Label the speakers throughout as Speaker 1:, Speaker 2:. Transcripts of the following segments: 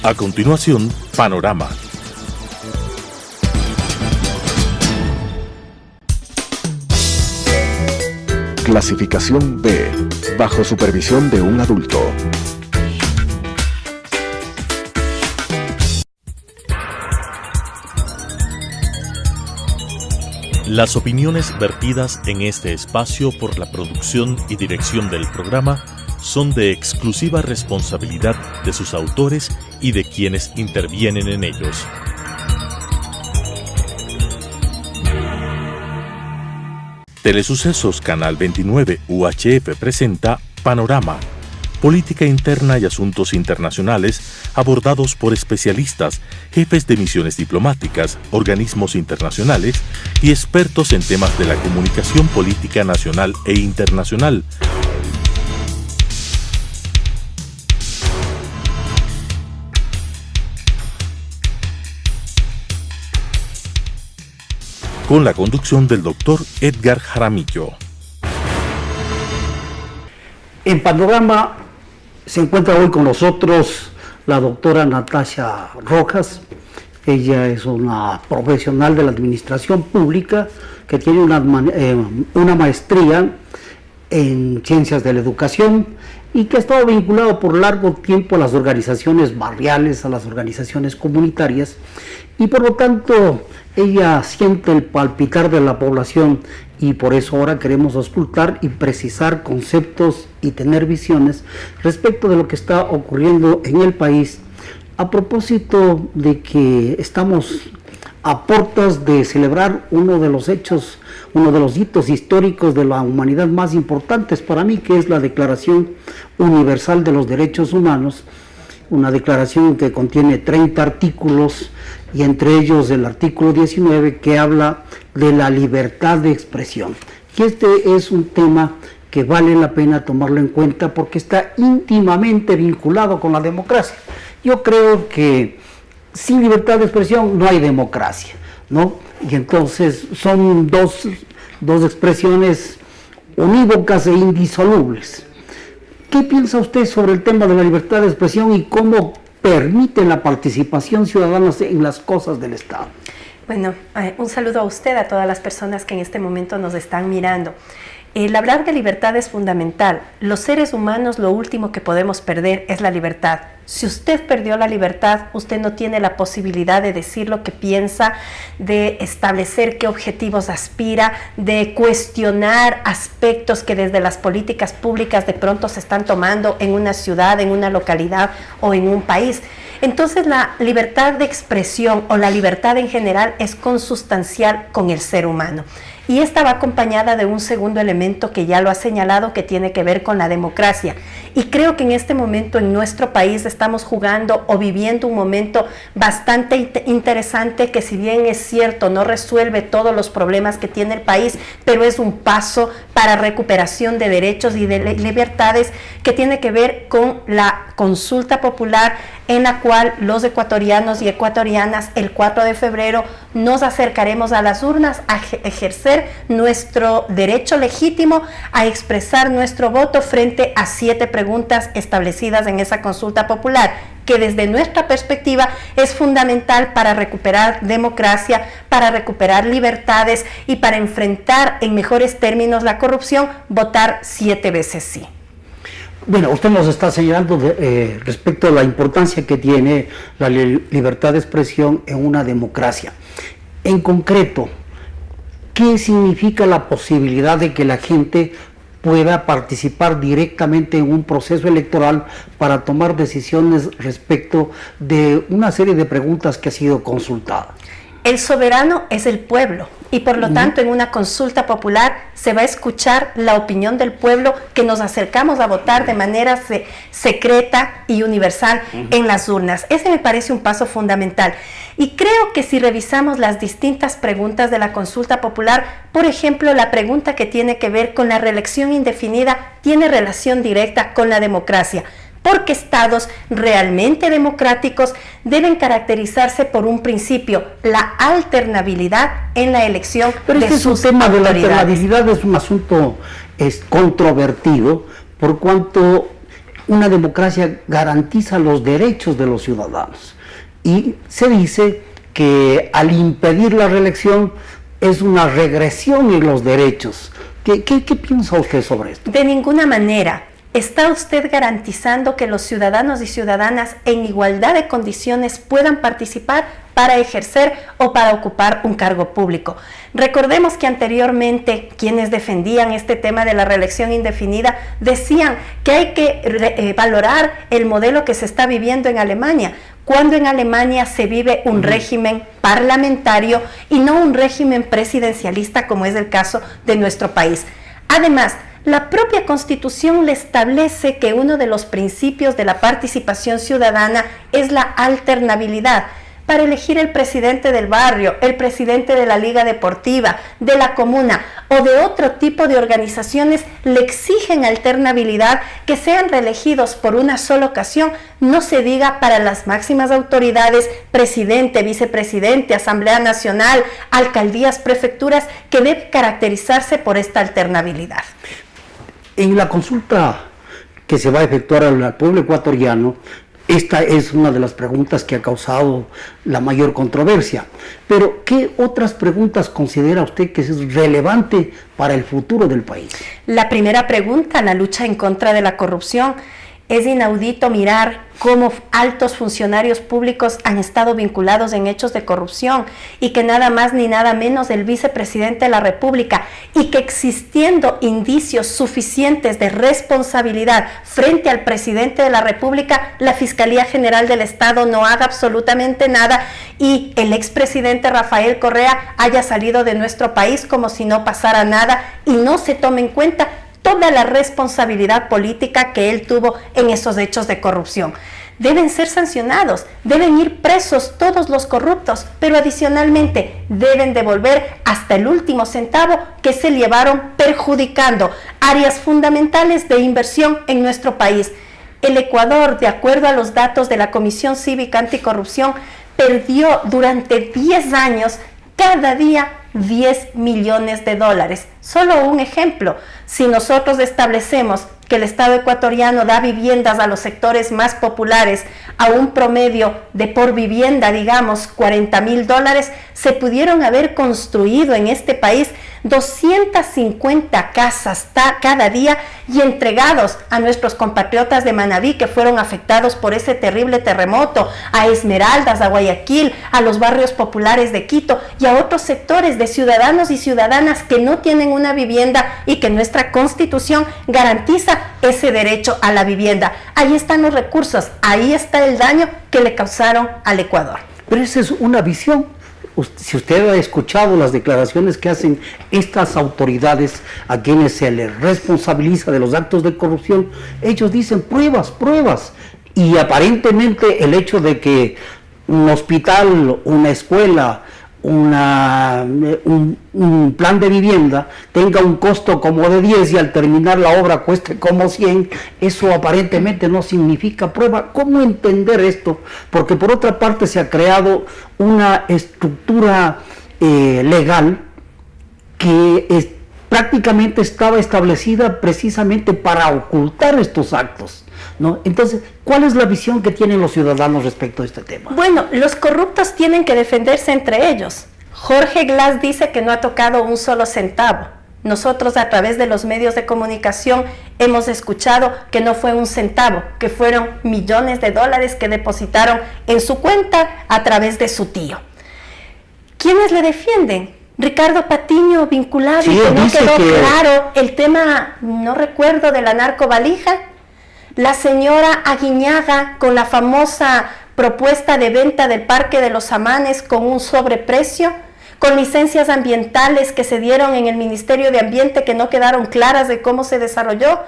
Speaker 1: A continuación, Panorama.
Speaker 2: Clasificación B, bajo supervisión de un adulto.
Speaker 1: Las opiniones vertidas en este espacio por la producción y dirección del programa son de exclusiva responsabilidad de sus autores y de quienes intervienen en ellos. Telesucesos Canal 29 UHF presenta Panorama, política interna y asuntos internacionales abordados por especialistas, jefes de misiones diplomáticas, organismos internacionales y expertos en temas de la comunicación política nacional e internacional. Con la conducción del doctor Edgar Jaramillo.
Speaker 3: En Panorama se encuentra hoy con nosotros la doctora Natasha Rojas. Ella es una profesional de la administración pública que tiene una maestría en ciencias de la educación y que ha estado vinculado por largo tiempo a las organizaciones barriales, a las organizaciones comunitarias, y por lo tanto ella siente el palpitar de la población, y por eso ahora queremos auscultar y precisar conceptos y tener visiones respecto de lo que está ocurriendo en el país, a propósito de que estamos a puertas de celebrar uno de los hitos históricos de la humanidad más importantes para mí, que es la Declaración Universal de los Derechos Humanos, una declaración que contiene 30 artículos, y entre ellos el artículo 19, que habla de la libertad de expresión. Y este es un tema que vale la pena tomarlo en cuenta porque está íntimamente vinculado con la democracia. Yo creo que sin libertad de expresión no hay democracia, ¿no? Y entonces son dos expresiones unívocas e indisolubles. ¿Qué piensa usted sobre el tema de la libertad de expresión y cómo permite la participación ciudadana en las cosas del Estado?
Speaker 4: Bueno, un saludo a usted, a todas las personas que en este momento nos están mirando. El hablar de libertad es fundamental. Los seres humanos, lo último que podemos perder es la libertad. Si usted perdió la libertad, usted no tiene la posibilidad de decir lo que piensa, de establecer qué objetivos aspira, de cuestionar aspectos que desde las políticas públicas de pronto se están tomando en una ciudad, en una localidad o en un país. Entonces la libertad de expresión o la libertad en general es consustancial con el ser humano. Y esta va acompañada de un segundo elemento que ya lo ha señalado, que tiene que ver con la democracia. Y creo que en este momento en nuestro país estamos jugando o viviendo un momento bastante interesante que, si bien es cierto, no resuelve todos los problemas que tiene el país, pero es un paso para recuperación de derechos y de libertades, que tiene que ver con la consulta popular, en la cual los ecuatorianos y ecuatorianas el 4 de febrero nos acercaremos a las urnas a ejercer nuestro derecho legítimo a expresar nuestro voto frente a 7 preguntas establecidas en esa consulta popular, que desde nuestra perspectiva es fundamental para recuperar democracia, para recuperar libertades y para enfrentar en mejores términos la corrupción. Votar 7 veces sí.
Speaker 3: Bueno, usted nos está señalando respecto a la importancia que tiene la libertad de expresión en una democracia. En concreto, ¿qué significa la posibilidad de que la gente pueda participar directamente en un proceso electoral para tomar decisiones respecto de una serie de preguntas que ha sido consultada?
Speaker 4: El soberano es el pueblo, y por lo tanto en una consulta popular se va a escuchar la opinión del pueblo, que nos acercamos a votar de manera secreta y universal en las urnas. Ese me parece un paso fundamental. Y creo que si revisamos las distintas preguntas de la consulta popular, por ejemplo, la pregunta que tiene que ver con la reelección indefinida tiene relación directa con la democracia, porque estados realmente democráticos deben caracterizarse por un principio: la alternabilidad en la elección de sus autoridades. Pero tema de la alternabilidad
Speaker 3: es un asunto controvertido, por cuanto una democracia garantiza los derechos de los ciudadanos. Y se dice que al impedir la reelección es una regresión en los derechos. ¿Qué piensa usted sobre esto?
Speaker 4: De ninguna manera. ¿Está usted garantizando que los ciudadanos y ciudadanas en igualdad de condiciones puedan participar para ejercer o para ocupar un cargo público? Recordemos que anteriormente quienes defendían este tema de la reelección indefinida decían que hay que valorar el modelo que se está viviendo en Alemania, cuando en Alemania se vive un régimen parlamentario y no un régimen presidencialista como es el caso de nuestro país. Además, la propia Constitución le establece que uno de los principios de la participación ciudadana es la alternabilidad. Para elegir el presidente del barrio, el presidente de la liga deportiva, de la comuna o de otro tipo de organizaciones, le exigen alternabilidad, que sean reelegidos por una sola ocasión, no se diga para las máximas autoridades, presidente, vicepresidente, Asamblea Nacional, alcaldías, prefecturas, que debe caracterizarse por esta alternabilidad.
Speaker 3: En la consulta que se va a efectuar al pueblo ecuatoriano, esta es una de las preguntas que ha causado la mayor controversia. Pero, ¿qué otras preguntas considera usted que es relevante para el futuro del país?
Speaker 4: La primera pregunta, la lucha en contra de la corrupción. Es inaudito mirar cómo altos funcionarios públicos han estado vinculados en hechos de corrupción y que nada más ni nada menos el vicepresidente de la República, y que existiendo indicios suficientes de responsabilidad frente al presidente de la República, la Fiscalía General del Estado no haga absolutamente nada y el expresidente Rafael Correa haya salido de nuestro país como si no pasara nada y no se tome en cuenta toda la responsabilidad política que él tuvo en esos hechos de corrupción. Deben ser sancionados, deben ir presos todos los corruptos, pero adicionalmente deben devolver hasta el último centavo que se llevaron, perjudicando áreas fundamentales de inversión en nuestro país. El Ecuador, de acuerdo a los datos de la Comisión Cívica Anticorrupción, perdió durante 10 años cada día 10 millones de dólares. Solo un ejemplo, si nosotros establecemos que el Estado ecuatoriano da viviendas a los sectores más populares a un promedio de por vivienda, digamos, $40,000, se pudieron haber construido en este país 250 casas cada día y entregados a nuestros compatriotas de Manabí que fueron afectados por ese terrible terremoto, a Esmeraldas, a Guayaquil, a los barrios populares de Quito y a otros sectores de ciudadanos y ciudadanas que no tienen una vivienda y que nuestra Constitución garantiza ese derecho a la vivienda. Ahí están los recursos, ahí está el daño que le causaron al Ecuador.
Speaker 3: Pero esa es una visión. Si usted ha escuchado las declaraciones que hacen estas autoridades a quienes se les responsabiliza de los actos de corrupción, ellos dicen pruebas, pruebas. Y aparentemente el hecho de que un hospital, una escuela, un plan de vivienda tenga un costo como de 10 y al terminar la obra cueste como 100, eso aparentemente no significa prueba. ¿Cómo entender esto? Porque por otra parte se ha creado una estructura legal que prácticamente estaba establecida precisamente para ocultar estos actos, ¿no? Entonces, ¿cuál es la visión que tienen los ciudadanos respecto a este tema?
Speaker 4: Bueno, los corruptos tienen que defenderse entre ellos. Jorge Glass dice que no ha tocado un solo centavo. Nosotros a través de los medios de comunicación hemos escuchado que no fue un centavo, que fueron millones de dólares que depositaron en su cuenta a través de su tío. ¿Quiénes le defienden? Ricardo Patiño vinculado, sí, que no quedó claro el tema, no recuerdo, de la narcovalija. La señora Aguiñaga con la famosa propuesta de venta del Parque de los Amanes con un sobreprecio, con licencias ambientales que se dieron en el Ministerio de Ambiente que no quedaron claras de cómo se desarrolló,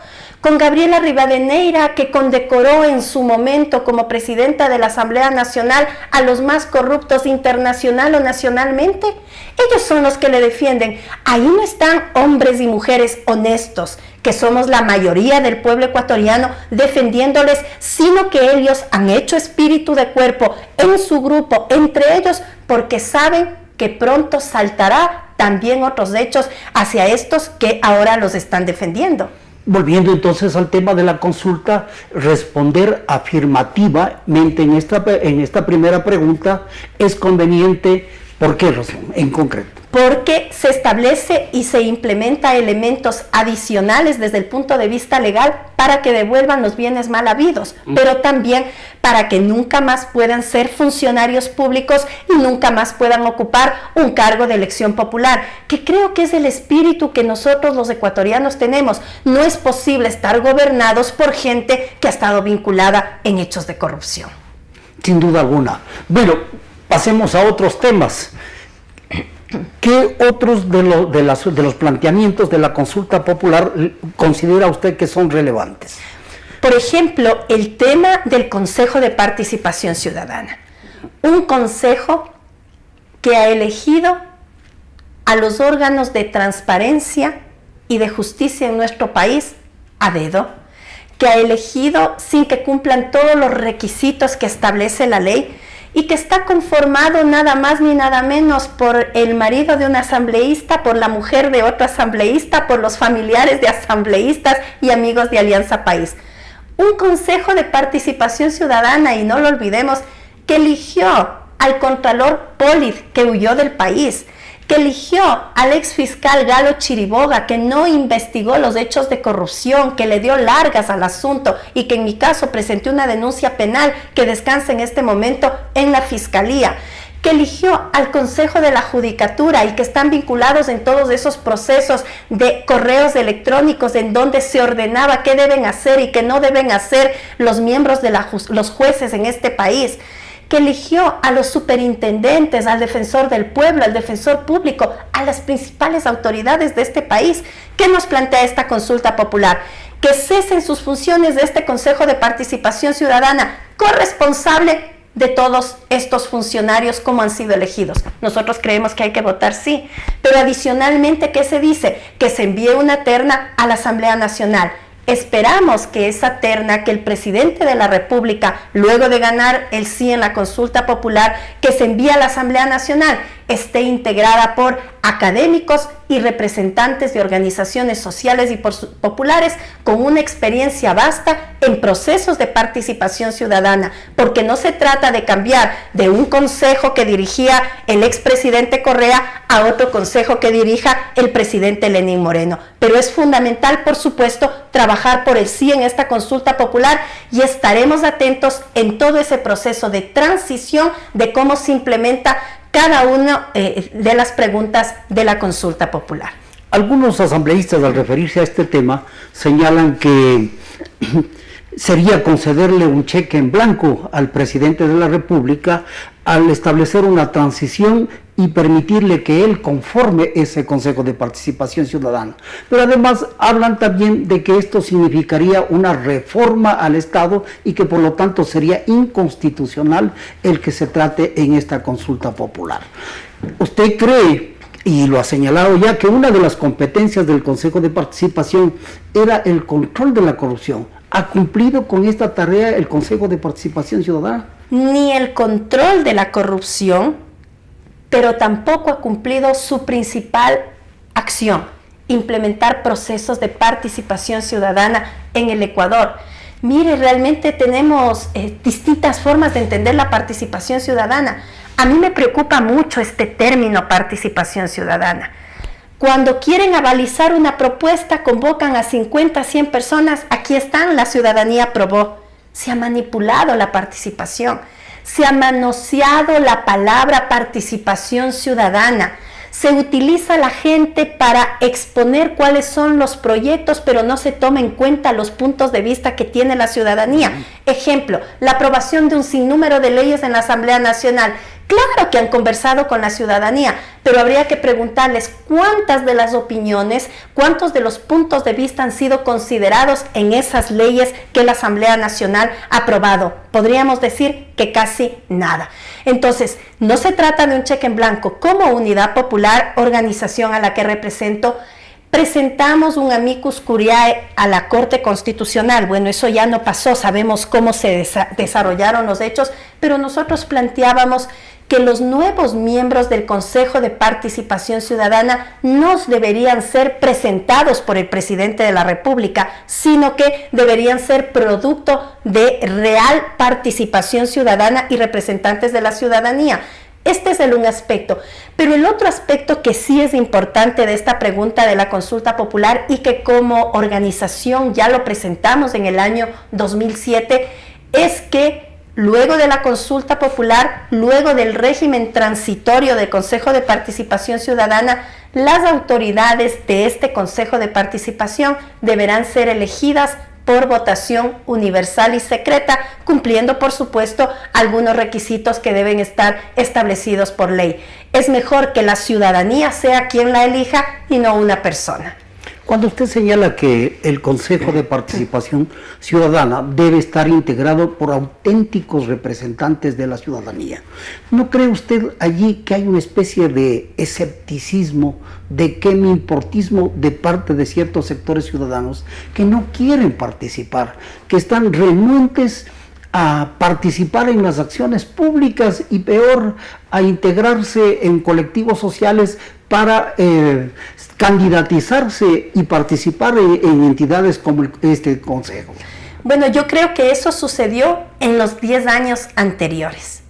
Speaker 4: con Gabriela Rivadeneira, que condecoró en su momento como presidenta de la Asamblea Nacional a los más corruptos internacional o nacionalmente. Ellos son los que le defienden. Ahí no están hombres y mujeres honestos, que somos la mayoría del pueblo ecuatoriano, defendiéndoles, sino que ellos han hecho espíritu de cuerpo en su grupo, entre ellos, porque saben que pronto saltará también otros hechos hacia estos que ahora los están defendiendo.
Speaker 3: Volviendo entonces al tema de la consulta, responder afirmativamente en esta primera pregunta es conveniente. ¿Por qué razón en concreto?
Speaker 4: Porque se establece y se implementa elementos adicionales desde el punto de vista legal para que devuelvan los bienes mal habidos, pero también para que nunca más puedan ser funcionarios públicos y nunca más puedan ocupar un cargo de elección popular, que creo que es el espíritu que nosotros los ecuatorianos tenemos. No es posible estar gobernados por gente que ha estado vinculada en hechos de corrupción.
Speaker 3: Sin duda alguna. Bueno, pasemos a otros temas. ¿Qué otros de los planteamientos de la consulta popular considera usted que son relevantes?
Speaker 4: Por ejemplo, el tema del Consejo de Participación Ciudadana. Un consejo que ha elegido a los órganos de transparencia y de justicia en nuestro país a dedo, que ha elegido sin que cumplan todos los requisitos que establece la ley, y que está conformado nada más ni nada menos por el marido de un asambleísta, por la mujer de otro asambleísta, por los familiares de asambleístas y amigos de Alianza País. Un Consejo de Participación Ciudadana, y no lo olvidemos, que eligió al contralor Polit, que huyó del país, que eligió al exfiscal Galo Chiriboga, que no investigó los hechos de corrupción, que le dio largas al asunto y que en mi caso presenté una denuncia penal que descansa en este momento en la Fiscalía, que eligió al Consejo de la Judicatura y que están vinculados en todos esos procesos de correos electrónicos en donde se ordenaba qué deben hacer y qué no deben hacer los miembros de los jueces en este país, que eligió a los superintendentes, al defensor del pueblo, al defensor público, a las principales autoridades de este país. ¿Qué nos plantea esta consulta popular? Que cesen sus funciones de este Consejo de Participación Ciudadana, corresponsable de todos estos funcionarios como han sido elegidos. Nosotros creemos que hay que votar sí, pero adicionalmente, ¿qué se dice? Que se envíe una terna a la Asamblea Nacional. Esperamos que esa terna, que el presidente de la República, luego de ganar el sí en la consulta popular, que se envía a la Asamblea Nacional, esté integrada por académicos y representantes de organizaciones sociales y populares con una experiencia vasta en procesos de participación ciudadana, porque no se trata de cambiar de un consejo que dirigía el expresidente Correa a otro consejo que dirija el presidente Lenín Moreno, pero es fundamental, por supuesto, trabajar por el sí en esta consulta popular, y estaremos atentos en todo ese proceso de transición de cómo se implementa cada una de las preguntas de la consulta popular.
Speaker 3: Algunos asambleístas, al referirse a este tema, señalan que sería concederle un cheque en blanco al presidente de la República al establecer una transición y permitirle que él conforme ese Consejo de Participación Ciudadana. Pero además hablan también de que esto significaría una reforma al Estado y que por lo tanto sería inconstitucional el que se trate en esta consulta popular. ¿Usted cree, y lo ha señalado ya, que una de las competencias del Consejo de Participación era el control de la corrupción? ¿Ha cumplido con esta tarea el Consejo de Participación Ciudadana?
Speaker 4: Ni el control de la corrupción, pero tampoco ha cumplido su principal acción, implementar procesos de participación ciudadana en el Ecuador. Mire, realmente tenemos distintas formas de entender la participación ciudadana. A mí me preocupa mucho este término participación ciudadana. Cuando quieren avalizar una propuesta, convocan a 50, 100 personas. Aquí están, la ciudadanía aprobó. Se ha manipulado la participación. Se ha manoseado la palabra participación ciudadana. Se utiliza la gente para exponer cuáles son los proyectos, pero no se toma en cuenta los puntos de vista que tiene la ciudadanía. Ejemplo, la aprobación de un sinnúmero de leyes en la Asamblea Nacional. Claro que han conversado con la ciudadanía, pero habría que preguntarles cuántas de las opiniones, cuántos de los puntos de vista han sido considerados en esas leyes que la Asamblea Nacional ha aprobado. Podríamos decir que casi nada. Entonces, no se trata de un cheque en blanco. Como Unidad Popular, organización a la que represento, presentamos un amicus curiae a la Corte Constitucional. Bueno, eso ya no pasó, sabemos cómo se desarrollaron los hechos, pero nosotros planteábamos que los nuevos miembros del Consejo de Participación Ciudadana no deberían ser presentados por el presidente de la República, sino que deberían ser producto de real participación ciudadana y representantes de la ciudadanía. Este es un aspecto, pero el otro aspecto que sí es importante de esta pregunta de la consulta popular y que como organización ya lo presentamos en el año 2007, es que luego de la consulta popular, luego del régimen transitorio del Consejo de Participación Ciudadana, las autoridades de este Consejo de Participación deberán ser elegidas por votación universal y secreta, cumpliendo, por supuesto, algunos requisitos que deben estar establecidos por ley. Es mejor que la ciudadanía sea quien la elija y no una persona.
Speaker 3: Cuando usted señala que el Consejo de Participación Ciudadana debe estar integrado por auténticos representantes de la ciudadanía, ¿no cree usted allí que hay una especie de escepticismo, de quemi-importismo de parte de ciertos sectores ciudadanos que no quieren participar, que están renuentes a participar en las acciones públicas y peor, a integrarse en colectivos sociales para candidatizarse y participar en entidades como este consejo?
Speaker 4: Bueno, yo creo que eso sucedió en los 10 años anteriores.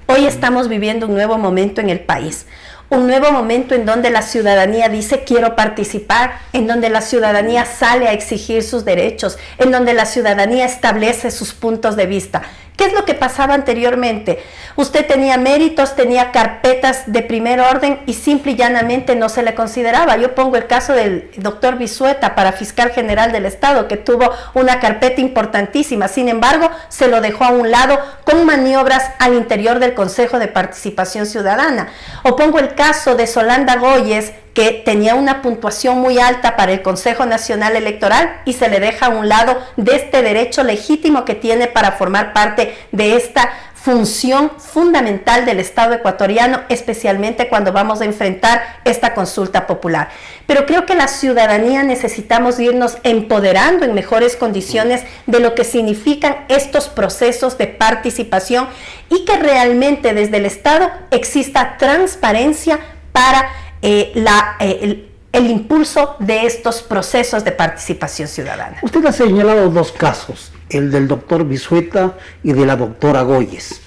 Speaker 4: Hoy estamos viviendo un nuevo momento en el país. Un nuevo momento en donde la ciudadanía dice quiero participar, en donde la ciudadanía sale a exigir sus derechos, en donde la ciudadanía establece sus puntos de vista. ¿Qué es lo que pasaba anteriormente? Usted tenía méritos, tenía carpetas de primer orden y simple y llanamente no se le consideraba. Yo pongo el caso del doctor Vizueta para fiscal general del Estado, que tuvo una carpeta importantísima. Sin embargo, se lo dejó a un lado con maniobras al interior del Consejo de Participación Ciudadana. O pongo el caso de Solanda Goyes, que tenía una puntuación muy alta para el Consejo Nacional Electoral y se le deja a un lado de este derecho legítimo que tiene para formar parte de esta función fundamental del Estado ecuatoriano, especialmente cuando vamos a enfrentar esta consulta popular. Pero creo que la ciudadanía necesitamos irnos empoderando en mejores condiciones de lo que significan estos procesos de participación y que realmente desde el Estado exista transparencia para el impulso de estos procesos de participación ciudadana.
Speaker 3: Usted ha señalado dos casos, el del doctor Vizueta y de la doctora Goyes.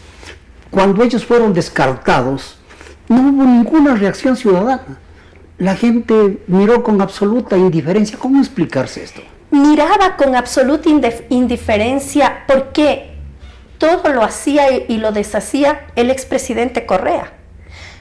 Speaker 3: Cuando ellos fueron descartados, no hubo ninguna reacción ciudadana. La gente miró con absoluta indiferencia. ¿Cómo explicarse esto?
Speaker 4: Miraba con absoluta indiferencia porque todo lo hacía y lo deshacía el expresidente Correa.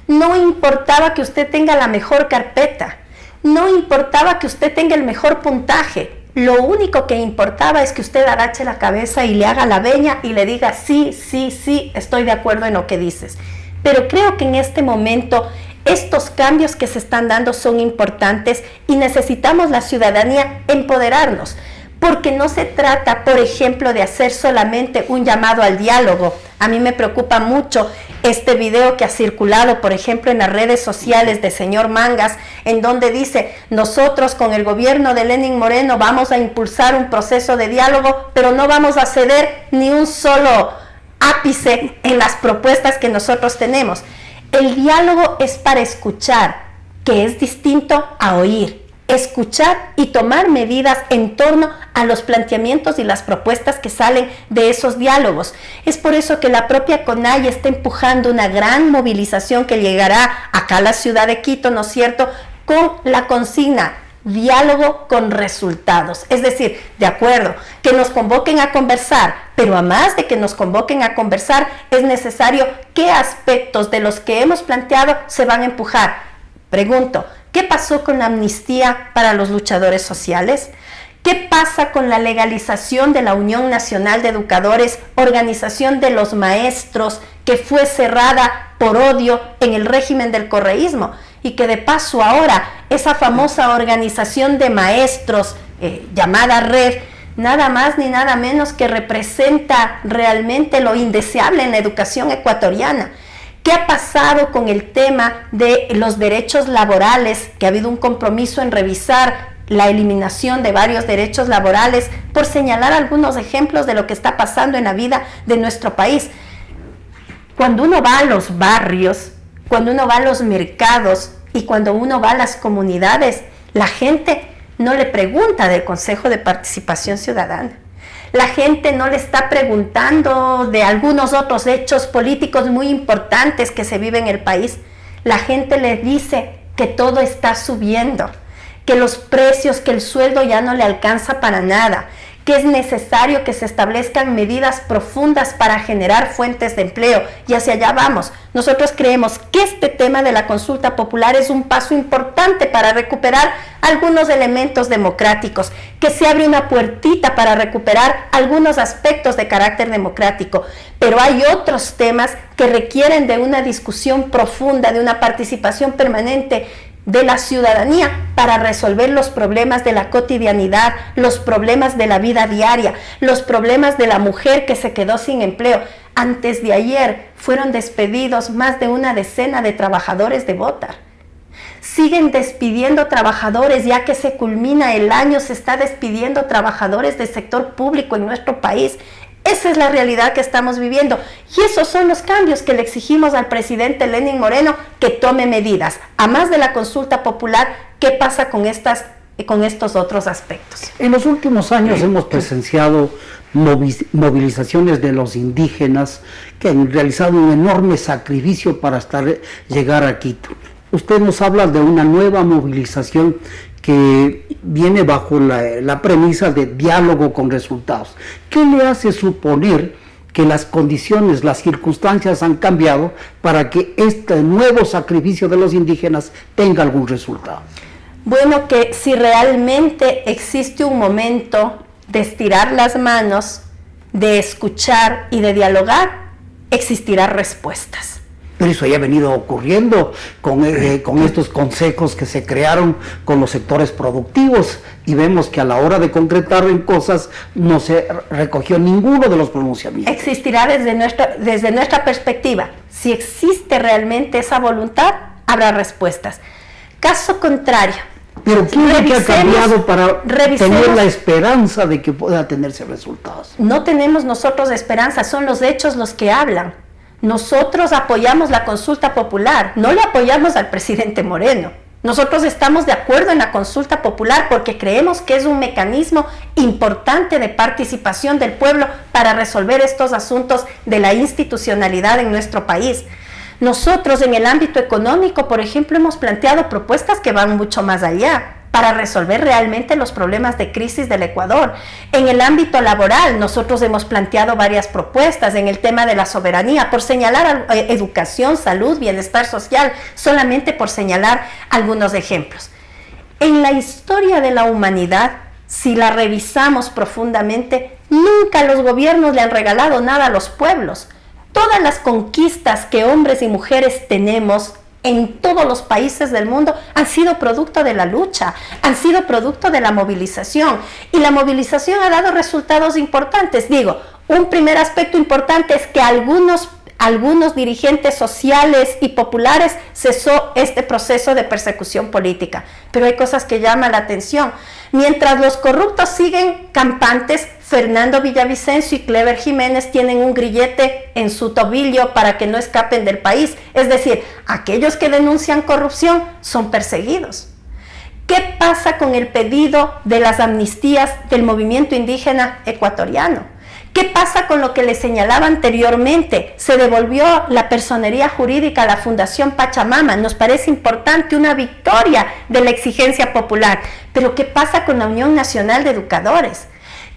Speaker 4: No importaba que usted tenga la mejor carpeta, no importaba que usted tenga el mejor puntaje, lo único que importaba es que usted agache la cabeza y le haga la veña y le diga sí, sí, sí, estoy de acuerdo en lo que dices. Pero creo que en este momento estos cambios que se están dando son importantes y necesitamos la ciudadanía empoderarnos. Porque no se trata, por ejemplo, de hacer solamente un llamado al diálogo. A mí me preocupa mucho este video que ha circulado, por ejemplo, en las redes sociales de señor Mangas, en donde dice, nosotros con el gobierno de Lenín Moreno vamos a impulsar un proceso de diálogo, pero no vamos a ceder ni un solo ápice en las propuestas que nosotros tenemos. El diálogo es para escuchar, que es distinto a oír. Escuchar y tomar medidas en torno a los planteamientos y las propuestas que salen de esos diálogos. Es por eso que la propia CONAIE está empujando una gran movilización que llegará acá a la ciudad de Quito, ¿no es cierto?, con la consigna diálogo con resultados. Es decir, de acuerdo, que nos convoquen a conversar, pero a más de que nos convoquen a conversar, es necesario qué aspectos de los que hemos planteado se van a empujar. Pregunto, ¿qué pasó con la amnistía para los luchadores sociales? ¿Qué pasa con la legalización de la Unión Nacional de Educadores, organización de los maestros, que fue cerrada por odio en el régimen del correísmo? Y que de paso ahora esa famosa organización de maestros llamada Red, nada más ni nada menos que representa realmente lo indeseable en la educación ecuatoriana. ¿Qué ha pasado con el tema de los derechos laborales? Que ha habido un compromiso en revisar la eliminación de varios derechos laborales, por señalar algunos ejemplos de lo que está pasando en la vida de nuestro país. Cuando uno va a los barrios, cuando uno va a los mercados y cuando uno va a las comunidades, la gente no le pregunta del Consejo de Participación Ciudadana. La gente no le está preguntando de algunos otros hechos políticos muy importantes que se viven en el país. La gente le dice que todo está subiendo, que los precios, que el sueldo ya no le alcanza para nada, que es necesario que se establezcan medidas profundas para generar fuentes de empleo, y hacia allá vamos. Nosotros creemos que este tema de la consulta popular es un paso importante para recuperar algunos elementos democráticos, que se abre una puertita para recuperar algunos aspectos de carácter democrático, pero hay otros temas que requieren de una discusión profunda, de una participación permanente de la ciudadanía para resolver los problemas de la cotidianidad, los problemas de la vida diaria, los problemas de la mujer que se quedó sin empleo. Antes de ayer fueron despedidos más de una decena de trabajadores de Botar. Siguen despidiendo trabajadores, ya que se culmina el año, se está despidiendo trabajadores del sector público en nuestro país. Esa es la realidad que estamos viviendo, y esos son los cambios que le exigimos al presidente Lenín Moreno, que tome medidas. A más de la consulta popular, ¿qué pasa con estos otros aspectos?
Speaker 3: En los últimos años hemos presenciado movilizaciones de los indígenas que han realizado un enorme sacrificio para llegar a Quito. Usted nos habla de una nueva movilización que viene bajo la premisa de diálogo con resultados. ¿Qué le hace suponer que las condiciones, las circunstancias han cambiado para que este nuevo sacrificio de los indígenas tenga algún resultado?
Speaker 4: Bueno, que si realmente existe un momento de estirar las manos, de escuchar y de dialogar, existirán respuestas.
Speaker 3: Pero eso ya ha venido ocurriendo con estos consejos que se crearon con los sectores productivos, y vemos que a la hora de concretar en cosas no se recogió ninguno de los pronunciamientos.
Speaker 4: Existirá desde nuestra perspectiva. Si existe realmente esa voluntad, habrá respuestas. Caso contrario,
Speaker 3: pero ¿qué es lo que ha cambiado para tener la esperanza de que pueda tenerse resultados?
Speaker 4: No tenemos nosotros esperanza, son los hechos los que hablan. Nosotros apoyamos la consulta popular, no le apoyamos al presidente Moreno. Nosotros estamos de acuerdo en la consulta popular porque creemos que es un mecanismo importante de participación del pueblo para resolver estos asuntos de la institucionalidad en nuestro país. Nosotros en el ámbito económico, por ejemplo, hemos planteado propuestas que van mucho más allá para resolver realmente los problemas de crisis del Ecuador. En el ámbito laboral, nosotros hemos planteado varias propuestas en el tema de la soberanía, por señalar educación, salud, bienestar social, solamente por señalar algunos ejemplos. En la historia de la humanidad, si la revisamos profundamente, nunca los gobiernos le han regalado nada a los pueblos. Todas las conquistas que hombres y mujeres tenemos en todos los países del mundo han sido producto de la lucha, han sido producto de la movilización, y la movilización ha dado resultados importantes. Digo, un primer aspecto importante es que algunos dirigentes sociales y populares cesó este proceso de persecución política, pero hay cosas que llaman la atención. Mientras los corruptos siguen campantes, Fernando Villavicencio y Clever Jiménez tienen un grillete en su tobillo para que no escapen del país. Es decir, aquellos que denuncian corrupción son perseguidos. ¿Qué pasa con el pedido de las amnistías del movimiento indígena ecuatoriano? ¿Qué pasa con lo que les señalaba anteriormente? Se devolvió la personería jurídica a la Fundación Pachamama. Nos parece importante, una victoria de la exigencia popular. Pero ¿qué pasa con la Unión Nacional de Educadores?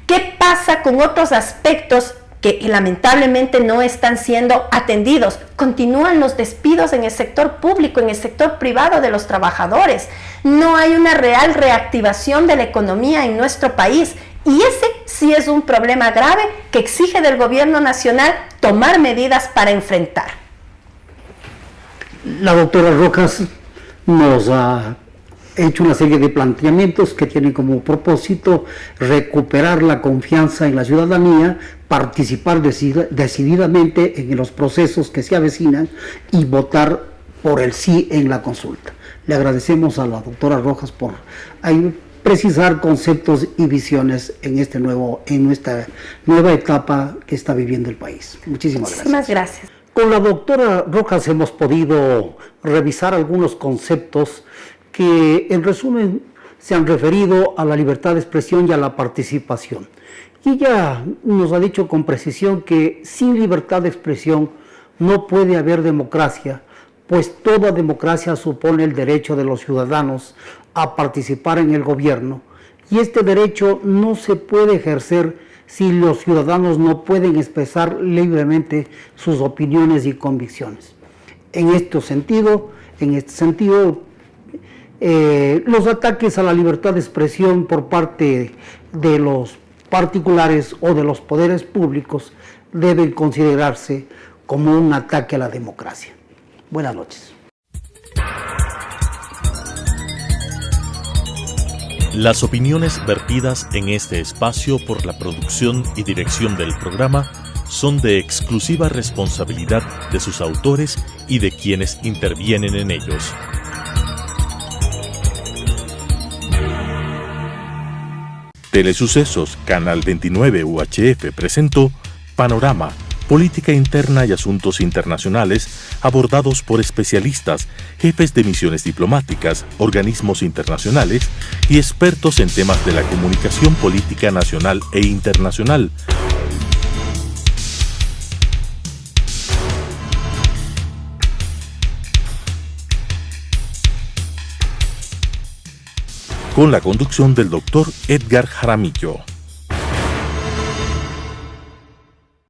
Speaker 4: ¿Qué pasa con otros aspectos que lamentablemente no están siendo atendidos? Continúan los despidos en el sector público, en el sector privado de los trabajadores. No hay una real reactivación de la economía en nuestro país. Y ese sí es un problema grave que exige del gobierno nacional tomar medidas para enfrentar.
Speaker 3: La doctora Rojas nos ha hecho una serie de planteamientos que tienen como propósito recuperar la confianza en la ciudadanía, participar decididamente en los procesos que se avecinan y votar por el sí en la consulta. Le agradecemos a la doctora Rojas por precisar conceptos y visiones en esta nueva etapa que está viviendo el país. Muchísimas gracias.
Speaker 4: Muchísimas gracias.
Speaker 3: Con la doctora Rojas hemos podido revisar algunos conceptos que en resumen se han referido a la libertad de expresión y a la participación. Y ella nos ha dicho con precisión que sin libertad de expresión no puede haber democracia, pues toda democracia supone el derecho de los ciudadanos a participar en el gobierno, y este derecho no se puede ejercer si los ciudadanos no pueden expresar libremente sus opiniones y convicciones. En este sentido, los ataques a la libertad de expresión por parte de los particulares o de los poderes públicos deben considerarse como un ataque a la democracia. Buenas noches.
Speaker 1: Las opiniones vertidas en este espacio por la producción y dirección del programa son de exclusiva responsabilidad de sus autores y de quienes intervienen en ellos. Telesucesos, Canal 29 UHF presentó Panorama, Política Interna y Asuntos Internacionales abordados por especialistas, jefes de misiones diplomáticas, organismos internacionales y expertos en temas de la comunicación política nacional e internacional. Con la conducción del Dr. Edgar Jaramillo.